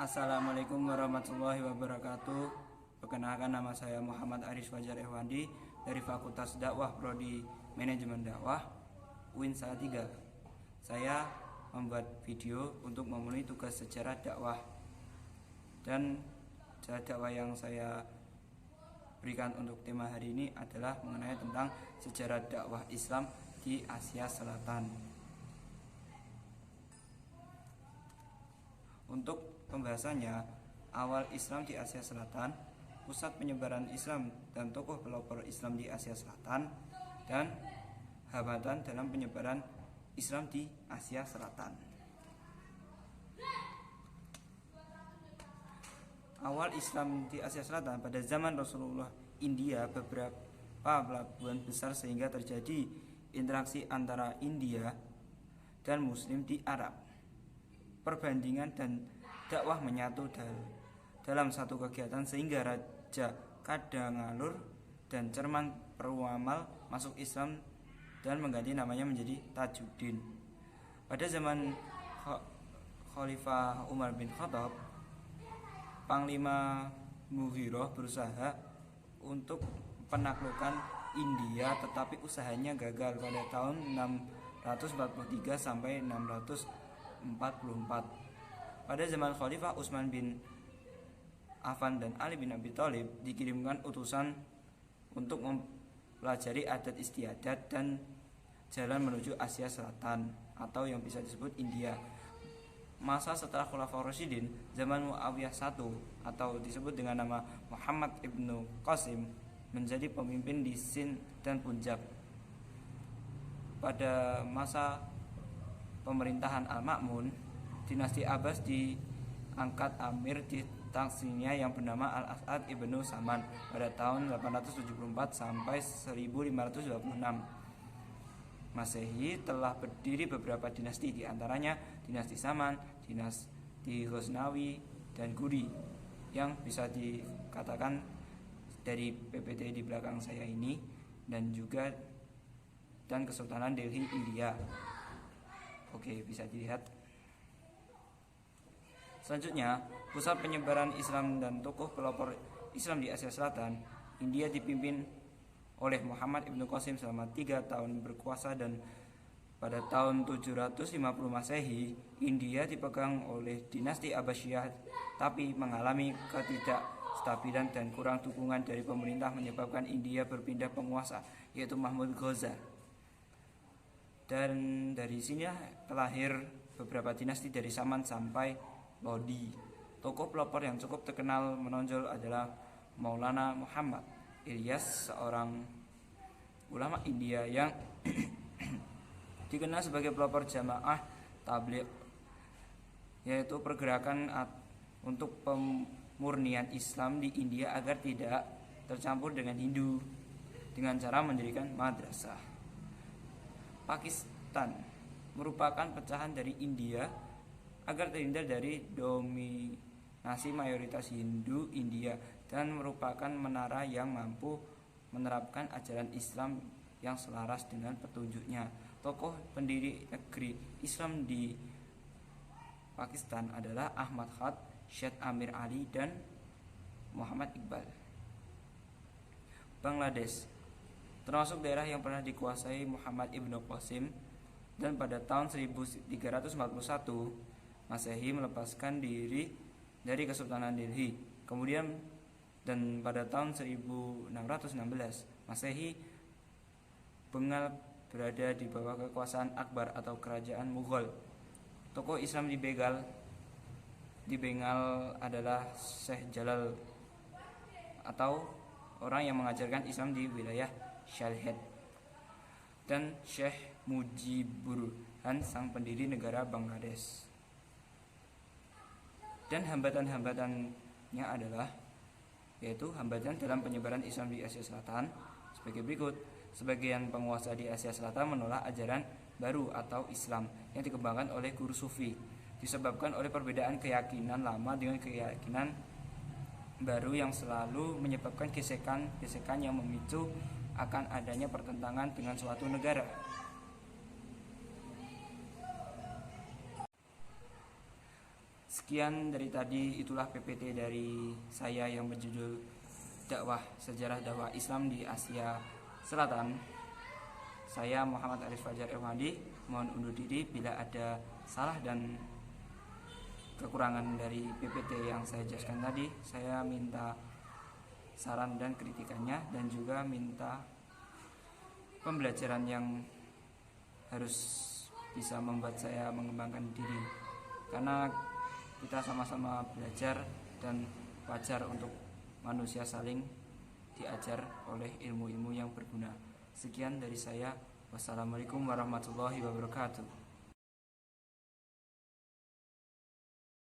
Assalamualaikum warahmatullahi wabarakatuh. Perkenalkan, nama saya Muhammad Aris Fajar Ehwandi dari Fakultas Dakwah Prodi Manajemen Dakwah UIN Salatiga. Saya membuat video untuk memenuhi tugas sejarah dakwah, dan sejarah dakwah yang saya berikan untuk tema hari ini adalah mengenai tentang sejarah dakwah Islam di Asia Selatan. Untuk pembahasannya, awal Islam di Asia Selatan, pusat penyebaran Islam dan tokoh pelopor Islam di Asia Selatan, dan hambatan dalam penyebaran Islam di Asia Selatan. Awal Islam di Asia Selatan pada zaman Rasulullah, India beberapa pelabuhan besar sehingga terjadi interaksi antara India dan Muslim di Arab. Perbandingan dan dakwah menyatu dalam satu kegiatan sehingga Raja Kadangalur dan Cerman Peruamal masuk Islam dan mengganti namanya menjadi Tajuddin. Pada zaman Khalifah Umar bin Khattab, Panglima Mughirah berusaha untuk penaklukan India, tetapi usahanya gagal pada tahun 643 sampai 644. Pada zaman Khalifah Utsman bin Affan dan Ali bin Abi Thalib dikirimkan utusan untuk mempelajari adat istiadat dan jalan menuju Asia Selatan atau yang bisa disebut India. Masa setelah Khulafaur Rasyidin, zaman Muawiyah I atau disebut dengan nama Muhammad ibnu Qasim menjadi pemimpin di Sind dan Punjab. Pada masa pemerintahan Al-Ma'mun, dinasti Abbas diangkat amir di Taksinya yang bernama Al-As'ad ibnu Saman pada tahun 874 sampai 1526 Masehi. Telah berdiri beberapa dinasti, di antaranya dinasti Saman, dinasti Ghaznawi, dan Guri, yang bisa dikatakan dari PPT di belakang saya ini, dan Kesultanan Delhi, India. Oke, bisa dilihat. Selanjutnya, pusat penyebaran Islam dan tokoh pelopor Islam di Asia Selatan, India dipimpin oleh Muhammad ibnu Qasim selama 3 tahun berkuasa, dan pada tahun 750 Masehi, India dipegang oleh dinasti Abbasiyah, tapi mengalami ketidakstabilan dan kurang dukungan dari pemerintah menyebabkan India berpindah penguasa, yaitu Mahmud Ghaza. Dan dari sini terlahir beberapa dinasti dari Saman sampai Lodi. Tokoh pelopor yang cukup terkenal menonjol adalah Maulana Muhammad Ilyas, seorang ulama India yang dikenal sebagai pelopor jamaah tabligh, yaitu pergerakan untuk pemurnian Islam di India agar tidak tercampur dengan Hindu dengan cara mendirikan madrasah. Pakistan merupakan pecahan dari India agar terhindar dari dominasi mayoritas Hindu India, dan merupakan menara yang mampu menerapkan ajaran Islam yang selaras dengan petunjuknya. Tokoh pendiri negeri Islam di Pakistan adalah Ahmad Khan, Syed Amir Ali, dan Muhammad Iqbal. Bangladesh termasuk daerah yang pernah dikuasai Muhammad ibnu Qasim, dan pada tahun 1341 Masehi melepaskan diri dari Kesultanan Delhi. Kemudian dan pada tahun 1616 Masehi, Bengal berada di bawah kekuasaan Akbar atau kerajaan Mughal. Tokoh Islam di Bengal adalah Syekh Jalal atau orang yang mengajarkan Islam di wilayah Sylhet, dan Syekh Mujibur Rahman, sang pendiri negara Bangladesh. Dan hambatan-hambatannya adalah yaitu hambatan dalam penyebaran Islam di Asia Selatan sebagai berikut. Sebagian penguasa di Asia Selatan menolak ajaran baru atau Islam yang dikembangkan oleh guru sufi, disebabkan oleh perbedaan keyakinan lama dengan keyakinan baru yang selalu menyebabkan gesekan yang memicu akan adanya pertentangan dengan suatu negara. Sekian dari tadi, itulah PPT dari saya yang berjudul Sejarah Dakwah Islam di Asia Selatan. Saya Muhammad Arif Fajar Irwandi, mohon undur diri bila ada salah dan kekurangan dari PPT yang saya jelaskan tadi. Saya minta saran dan kritikannya, dan juga minta pembelajaran yang harus bisa membuat saya mengembangkan diri, karena kita sama-sama belajar dan wajar untuk manusia saling diajar oleh ilmu-ilmu yang berguna. Sekian dari saya. Wassalamualaikum warahmatullahi wabarakatuh.